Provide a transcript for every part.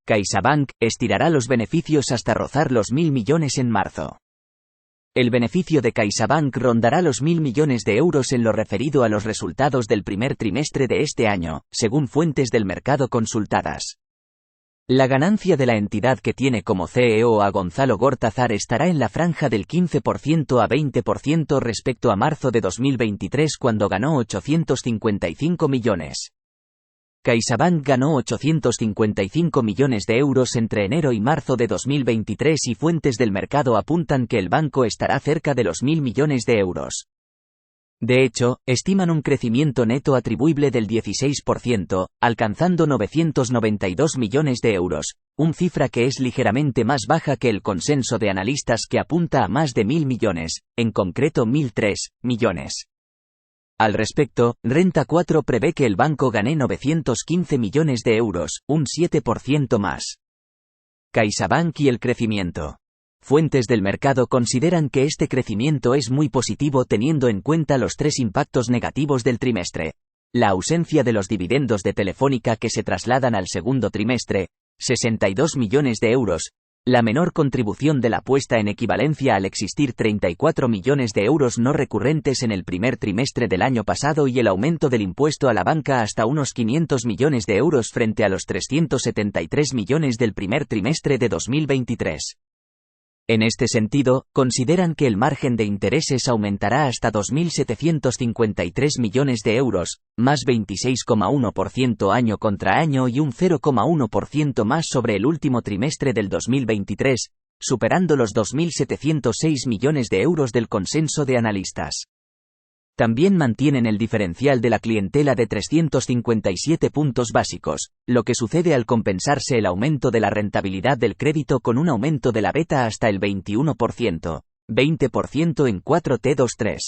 CaixaBank estirará los beneficios hasta rozar los 1.000 millones en marzo. El beneficio de CaixaBank rondará los 1.000 millones de euros en lo referido a los resultados del primer trimestre de este año, según fuentes del mercado consultadas. La ganancia de la entidad que tiene como CEO a Gonzalo Gortázar estará en la franja del 15% a 20% respecto a marzo de 2023, cuando ganó 855 millones. CaixaBank ganó 855 millones de euros entre enero y marzo de 2023 y fuentes del mercado apuntan que el banco estará cerca de los 1.000 millones de euros. De hecho, estiman un crecimiento neto atribuible del 16%, alcanzando 992 millones de euros, una cifra que es ligeramente más baja que el consenso de analistas que apunta a más de 1.000 millones, en concreto 1.003 millones. Al respecto, Renta 4 prevé que el banco gane 915 millones de euros, un 7% más. CaixaBank y el crecimiento. Fuentes del mercado consideran que este crecimiento es muy positivo teniendo en cuenta los tres impactos negativos del trimestre. La ausencia de los dividendos de Telefónica que se trasladan al segundo trimestre, 62 millones de euros. La menor contribución de la puesta en equivalencia al existir 34 millones de euros no recurrentes en el primer trimestre del año pasado y el aumento del impuesto a la banca hasta unos 500 millones de euros frente a los 373 millones del primer trimestre de 2023. En este sentido, consideran que el margen de intereses aumentará hasta 2.753 millones de euros, más 26,1% año contra año y un 0,1% más sobre el último trimestre del 2023, superando los 2.706 millones de euros del consenso de analistas. También mantienen el diferencial de la clientela de 357 puntos básicos, lo que sucede al compensarse el aumento de la rentabilidad del crédito con un aumento de la beta hasta el 21%, 20% en 4T23.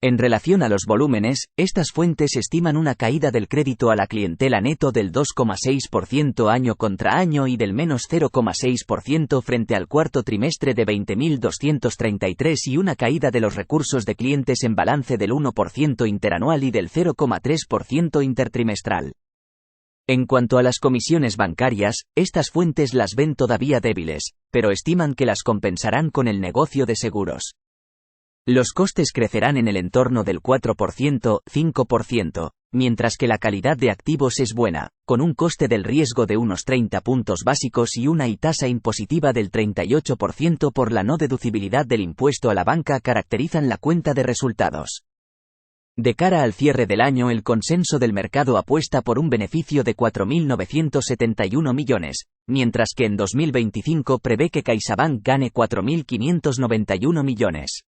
En relación a los volúmenes, estas fuentes estiman una caída del crédito a la clientela neto del 2,6% año contra año y del menos 0,6% frente al cuarto trimestre de 20.233 y una caída de los recursos de clientes en balance del 1% interanual y del 0,3% intertrimestral. En cuanto a las comisiones bancarias, estas fuentes las ven todavía débiles, pero estiman que las compensarán con el negocio de seguros. Los costes crecerán en el entorno del 4%, 5%, mientras que la calidad de activos es buena, con un coste del riesgo de unos 30 puntos básicos y una tasa impositiva del 38% por la no deducibilidad del impuesto a la banca caracterizan la cuenta de resultados. De cara al cierre del año, el consenso del mercado apuesta por un beneficio de 4.971 millones, mientras que en 2025 prevé que CaixaBank gane 4.591 millones.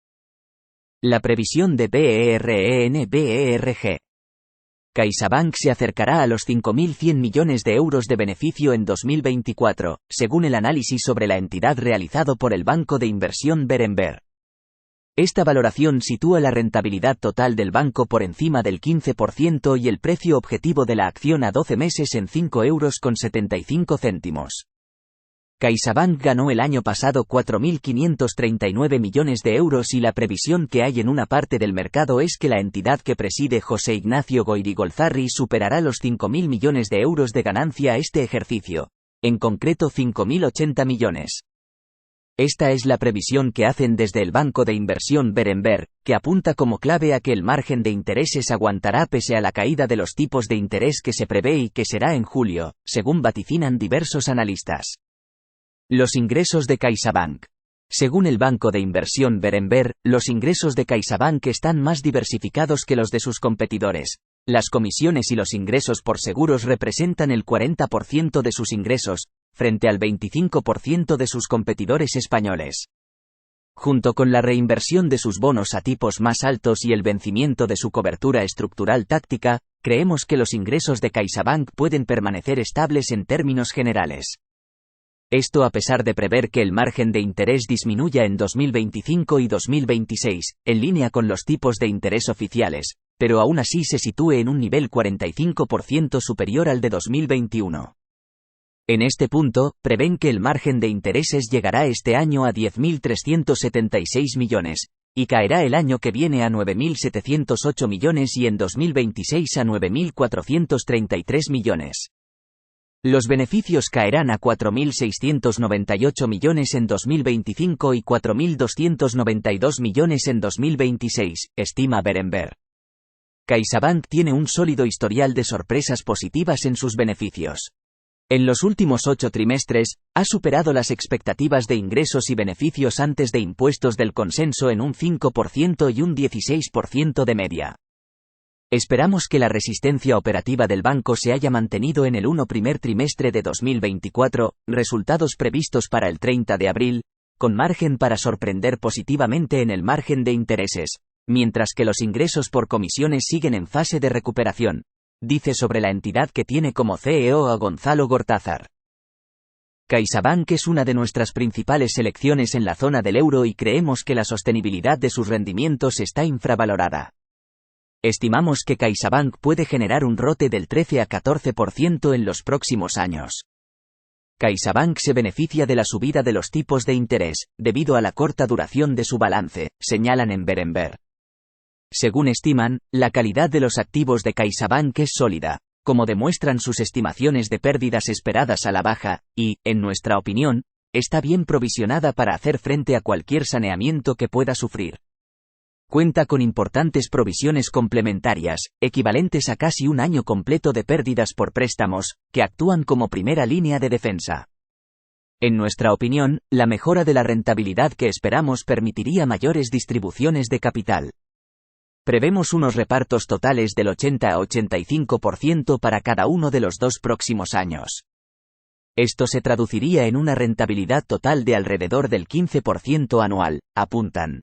La previsión de BERN-BERG. CaixaBank se acercará a los 5.100 millones de euros de beneficio en 2024, según el análisis sobre la entidad realizado por el banco de inversión Berenberg. Esta valoración sitúa la rentabilidad total del banco por encima del 15% y el precio objetivo de la acción a 12 meses en 5,75 €. CaixaBank ganó el año pasado 4.539 millones de euros y la previsión que hay en una parte del mercado es que la entidad que preside José Ignacio Goirigolzarri superará los 5.000 millones de euros de ganancia este ejercicio, en concreto 5.080 millones. Esta es la previsión que hacen desde el banco de inversión Berenberg, que apunta como clave a que el margen de intereses aguantará pese a la caída de los tipos de interés que se prevé y que será en julio, según vaticinan diversos analistas. Los ingresos de CaixaBank. Según el banco de inversión Berenberg, los ingresos de CaixaBank están más diversificados que los de sus competidores. Las comisiones y los ingresos por seguros representan el 40% de sus ingresos, frente al 25% de sus competidores españoles. Junto con la reinversión de sus bonos a tipos más altos y el vencimiento de su cobertura estructural táctica, creemos que los ingresos de CaixaBank pueden permanecer estables en términos generales. Esto a pesar de prever que el margen de interés disminuya en 2025 y 2026, en línea con los tipos de interés oficiales, pero aún así se sitúe en un nivel 45% superior al de 2021. En este punto, prevén que el margen de intereses llegará este año a 10.376 millones, y caerá el año que viene a 9.708 millones y en 2026 a 9.433 millones. Los beneficios caerán a 4.698 millones en 2025 y 4.292 millones en 2026, estima Berenberg. CaixaBank tiene un sólido historial de sorpresas positivas en sus beneficios. En los últimos 8 trimestres, ha superado las expectativas de ingresos y beneficios antes de impuestos del consenso en un 5% y un 16% de media. Esperamos que la resistencia operativa del banco se haya mantenido en el primer trimestre de 2024, resultados previstos para el 30 de abril, con margen para sorprender positivamente en el margen de intereses, mientras que los ingresos por comisiones siguen en fase de recuperación, dice sobre la entidad que tiene como CEO a Gonzalo Gortázar. CaixaBank es una de nuestras principales selecciones en la zona del euro y creemos que la sostenibilidad de sus rendimientos está infravalorada. Estimamos que CaixaBank puede generar un ROTE del 13 a 14% en los próximos años. CaixaBank se beneficia de la subida de los tipos de interés, debido a la corta duración de su balance, señalan en Berenberg. Según estiman, la calidad de los activos de CaixaBank es sólida, como demuestran sus estimaciones de pérdidas esperadas a la baja, y, en nuestra opinión, está bien provisionada para hacer frente a cualquier saneamiento que pueda sufrir. Cuenta con importantes provisiones complementarias, equivalentes a casi un año completo de pérdidas por préstamos, que actúan como primera línea de defensa. En nuestra opinión, la mejora de la rentabilidad que esperamos permitiría mayores distribuciones de capital. Prevemos unos repartos totales del 80 a 85% para cada uno de los 2 próximos años. Esto se traduciría en una rentabilidad total de alrededor del 15% anual, apuntan.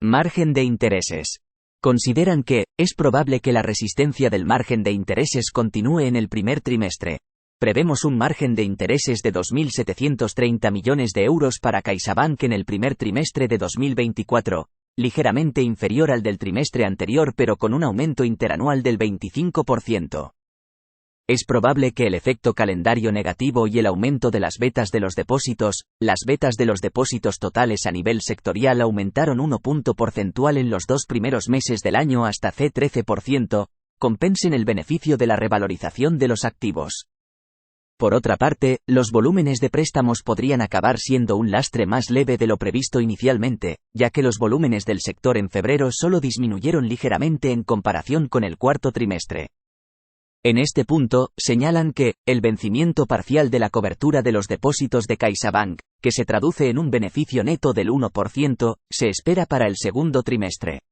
Margen de intereses. Consideran que, es probable que la resistencia del margen de intereses continúe en el primer trimestre. Prevemos un margen de intereses de 2.730 millones de euros para CaixaBank en el primer trimestre de 2024, ligeramente inferior al del trimestre anterior pero con un aumento interanual del 25%. Es probable que el efecto calendario negativo y el aumento de las betas de los depósitos, las betas de los depósitos totales a nivel sectorial aumentaron 1 punto porcentual en los 2 primeros meses del año hasta C13%, compensen el beneficio de la revalorización de los activos. Por otra parte, los volúmenes de préstamos podrían acabar siendo un lastre más leve de lo previsto inicialmente, ya que los volúmenes del sector en febrero solo disminuyeron ligeramente en comparación con el cuarto trimestre. En este punto, señalan que, el vencimiento parcial de la cobertura de los depósitos de CaixaBank, que se traduce en un beneficio neto del 1%, se espera para el segundo trimestre.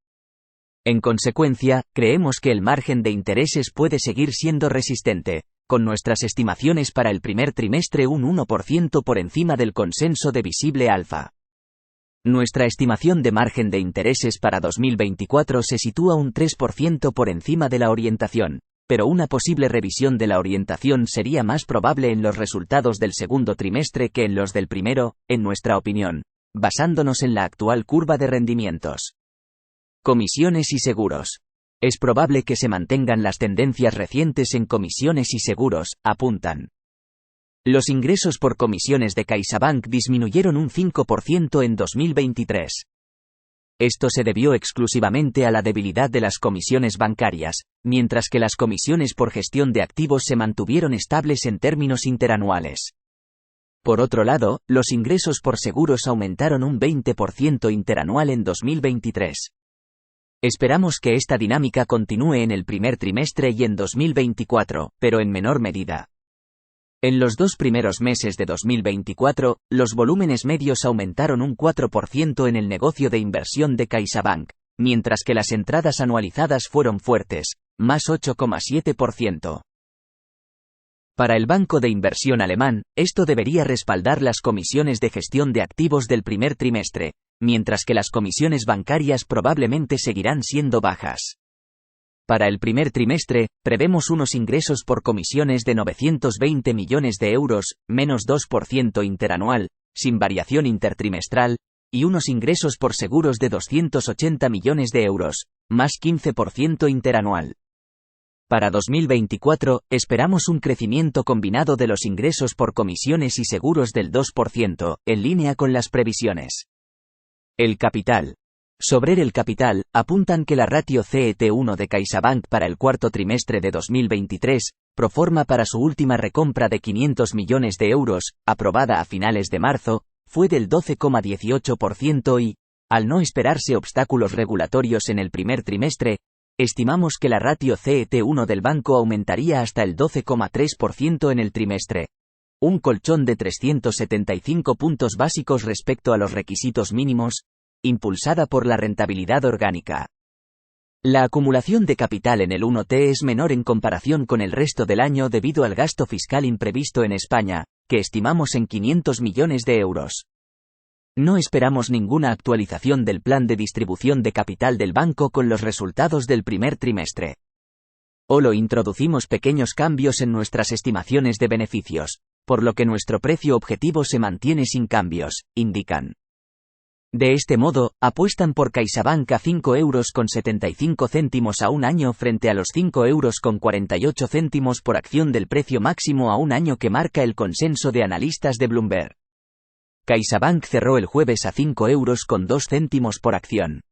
En consecuencia, creemos que el margen de intereses puede seguir siendo resistente, con nuestras estimaciones para el primer trimestre un 1% por encima del consenso de Visible Alpha. Nuestra estimación de margen de intereses para 2024 se sitúa un 3% por encima de la orientación, pero una posible revisión de la orientación sería más probable en los resultados del segundo trimestre que en los del primero, en nuestra opinión, basándonos en la actual curva de rendimientos. Comisiones y seguros. Es probable que se mantengan las tendencias recientes en comisiones y seguros, apuntan. Los ingresos por comisiones de CaixaBank disminuyeron un 5% en 2023. Esto se debió exclusivamente a la debilidad de las comisiones bancarias, mientras que las comisiones por gestión de activos se mantuvieron estables en términos interanuales. Por otro lado, los ingresos por seguros aumentaron un 20% interanual en 2023. Esperamos que esta dinámica continúe en el primer trimestre y en 2024, pero en menor medida. En los 2 primeros meses de 2024, los volúmenes medios aumentaron un 4% en el negocio de inversión de CaixaBank, mientras que las entradas anualizadas fueron fuertes, más 8,7%. Para el banco de inversión alemán, esto debería respaldar las comisiones de gestión de activos del primer trimestre, mientras que las comisiones bancarias probablemente seguirán siendo bajas. Para el primer trimestre, prevemos unos ingresos por comisiones de 920 millones de euros, menos 2% interanual, sin variación intertrimestral, y unos ingresos por seguros de 280 millones de euros, más 15% interanual. Para 2024, esperamos un crecimiento combinado de los ingresos por comisiones y seguros del 2%, en línea con las previsiones. El capital. Sobre el capital, apuntan que la ratio CET1 de CaixaBank para el cuarto trimestre de 2023, proforma para su última recompra de 500 millones de euros, aprobada a finales de marzo, fue del 12,18% y, al no esperarse obstáculos regulatorios en el primer trimestre, estimamos que la ratio CET1 del banco aumentaría hasta el 12,3% en el trimestre. Un colchón de 375 puntos básicos respecto a los requisitos mínimos, impulsada por la rentabilidad orgánica. La acumulación de capital en el 1T es menor en comparación con el resto del año debido al gasto fiscal imprevisto en España, que estimamos en 500 millones de euros. No esperamos ninguna actualización del plan de distribución de capital del banco con los resultados del primer trimestre. Solo introducimos pequeños cambios en nuestras estimaciones de beneficios, por lo que nuestro precio objetivo se mantiene sin cambios, indican. De este modo, apuestan por CaixaBank a 5,75 € a un año frente a los 5,48 € por acción del precio máximo a un año que marca el consenso de analistas de Bloomberg. CaixaBank cerró el jueves a 5,02 € por acción.